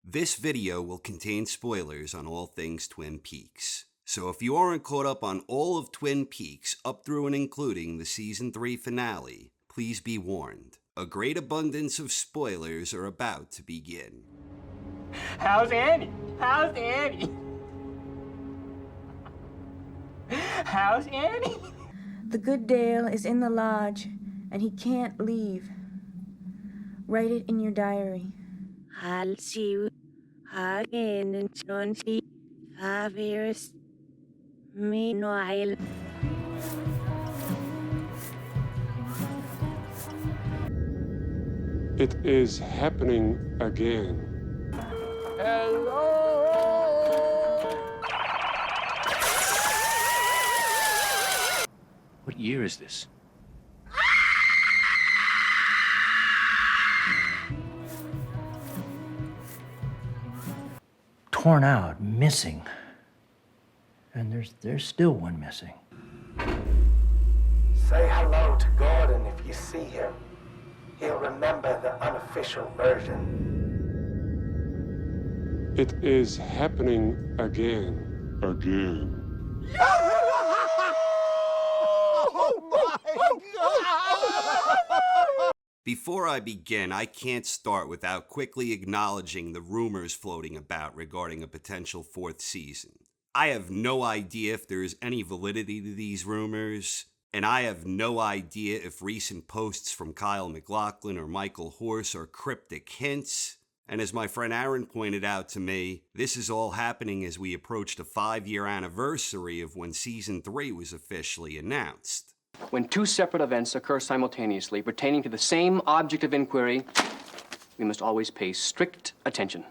This video will contain spoilers on all things Twin Peaks. So if you aren't caught up on all of Twin Peaks up through and including the Season 3 finale, please be warned. A great abundance of spoilers are about to begin. How's Annie? How's Annie? How's Annie? The good Dale is in the lodge, and he can't leave. Write it in your diary. I'll see you again in 25 years. Meanwhile, it is happening again. What year is this? Torn out, missing. And there's still one missing. Say hello to Gordon if you see him. He'll remember the unofficial version. It is happening again. Again. Before I begin, I can't start without quickly acknowledging the rumors floating about regarding a potential fourth season. I have no idea if there is any validity to these rumors, and I have no idea if recent posts from Kyle MacLachlan or Michael Horse are cryptic hints. And as my friend Aaron pointed out to me, this is all happening as we approach the 5-year anniversary of when Season 3 was officially announced. When two separate events occur simultaneously pertaining to the same object of inquiry, we must always pay strict attention.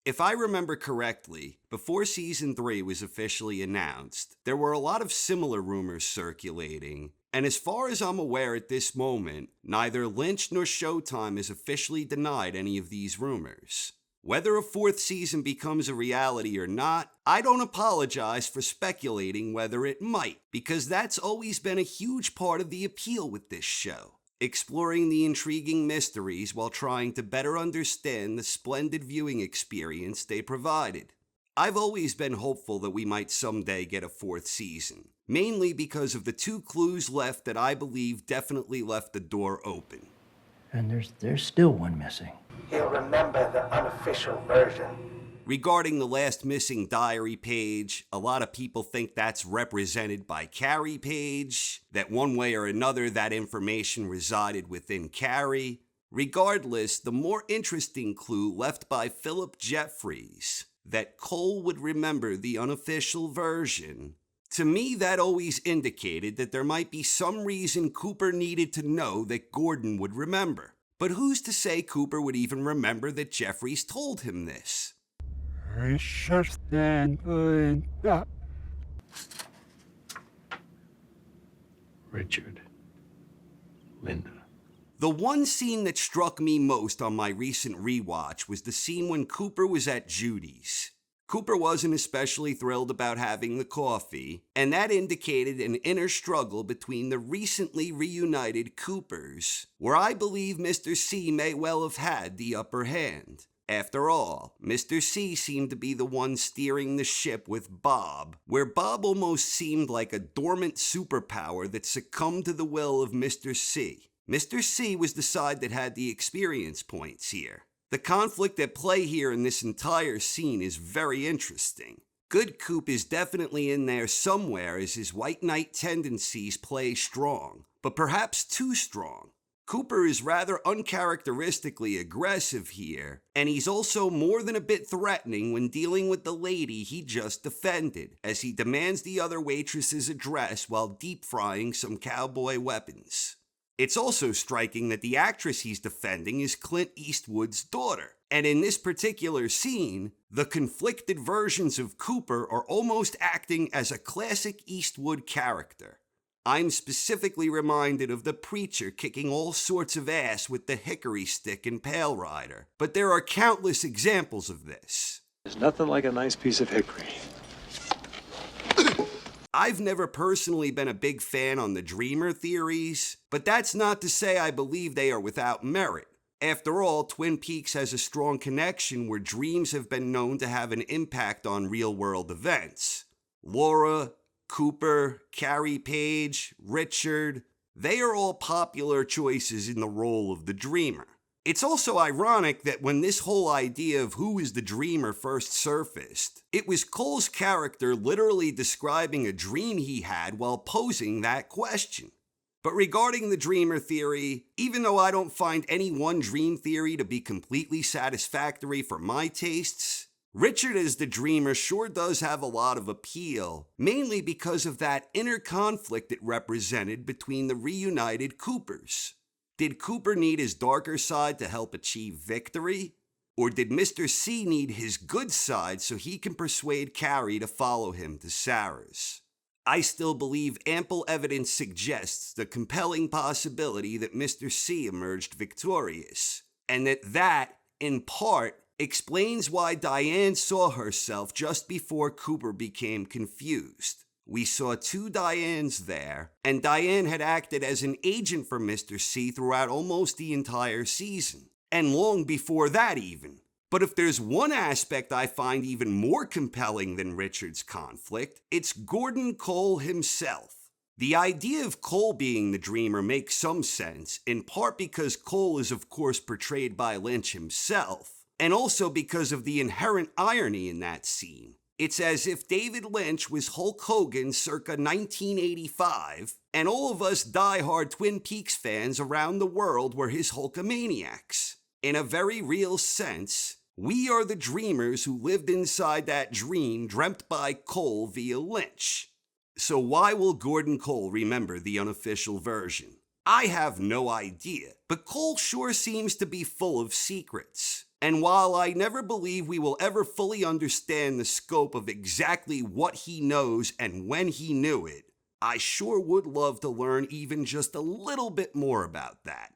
If I remember correctly, before Season 3 was officially announced, there were a lot of similar rumors circulating, and as far as I'm aware at this moment, neither Lynch nor Showtime has officially denied any of these rumors. Whether a fourth season becomes a reality or not, I don't apologize for speculating whether it might, because that's always been a huge part of the appeal with this show. Exploring the intriguing mysteries while trying to better understand the splendid viewing experience they provided. I've always been hopeful that we might someday get a fourth season, mainly because of the two clues left that I believe definitely left the door open. And there's still one missing. He'll remember the unofficial version. Regarding the last missing diary page, a lot of people think that's represented by Carrie Page, that one way or another that information resided within Carrie. Regardless, the more interesting clue left by Philip Jeffries, that Cole would remember the unofficial version. To me, that always indicated that there might be some reason Cooper needed to know that Gordon would remember. But who's to say Cooper would even remember that Jeffries told him this? Richard. Linda. The one scene that struck me most on my recent rewatch was the scene when Cooper was at Judy's. Cooper wasn't especially thrilled about having the coffee, and that indicated an inner struggle between the recently reunited Coopers, where I believe Mr. C may well have had the upper hand. After all, Mr. C seemed to be the one steering the ship with Bob, where Bob almost seemed like a dormant superpower that succumbed to the will of Mr. C. Mr. C was the side that had the experience points here. The conflict at play here in this entire scene is very interesting. Good Coop is definitely in there somewhere as his white knight tendencies play strong, but perhaps too strong. Cooper is rather uncharacteristically aggressive here, and he's also more than a bit threatening when dealing with the lady he just defended, as he demands the other waitress's address while deep frying some cowboy weapons. It's also striking that the actress he's defending is Clint Eastwood's daughter. And in this particular scene, the conflicted versions of Cooper are almost acting as a classic Eastwood character. I'm specifically reminded of the preacher kicking all sorts of ass with the hickory stick in Pale Rider, but there are countless examples of this. There's nothing like a nice piece of hickory. I've never personally been a big fan on the Dreamer theories, but that's not to say I believe they are without merit. After all, Twin Peaks has a strong connection where dreams have been known to have an impact on real-world events. Laura, Cooper, Carrie Page, Richard, they are all popular choices in the role of the dreamer. It's also ironic that when this whole idea of who is the dreamer first surfaced, it was Cole's character literally describing a dream he had while posing that question. But regarding the dreamer theory, even though I don't find any one dream theory to be completely satisfactory for my tastes, Richard as the dreamer sure does have a lot of appeal, mainly because of that inner conflict it represented between the reunited Coopers. Did Cooper need his darker side to help achieve victory? Or did Mr. C need his good side so he can persuade Carrie to follow him to Sarah's? I still believe ample evidence suggests the compelling possibility that Mr. C emerged victorious, and that, in part, explains why Diane saw herself just before Cooper became confused. We saw two Dianes there, and Diane had acted as an agent for Mr. C throughout almost the entire season, and long before that even. But if there's one aspect I find even more compelling than Richard's conflict, it's Gordon Cole himself. The idea of Cole being the dreamer makes some sense, in part because Cole is of course portrayed by Lynch himself, and also because of the inherent irony in that scene. It's as if David Lynch was Hulk Hogan circa 1985, and all of us die-hard Twin Peaks fans around the world were his Hulkamaniacs. In a very real sense, we are the dreamers who lived inside that dream dreamt by Cole via Lynch. So why will Gordon Cole remember the unofficial version? I have no idea, but Cole sure seems to be full of secrets. And while I never believe we will ever fully understand the scope of exactly what he knows and when he knew it, I sure would love to learn even just a little bit more about that.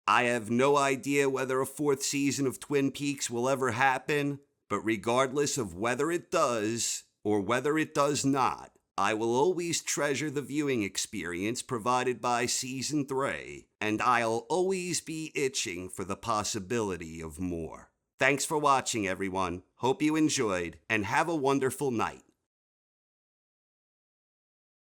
I have no idea whether a fourth season of Twin Peaks will ever happen, but regardless of whether it does or whether it does not, I will always treasure the viewing experience provided by Season 3, and I'll always be itching for the possibility of more. Thanks for watching, everyone. Hope you enjoyed, and have a wonderful night.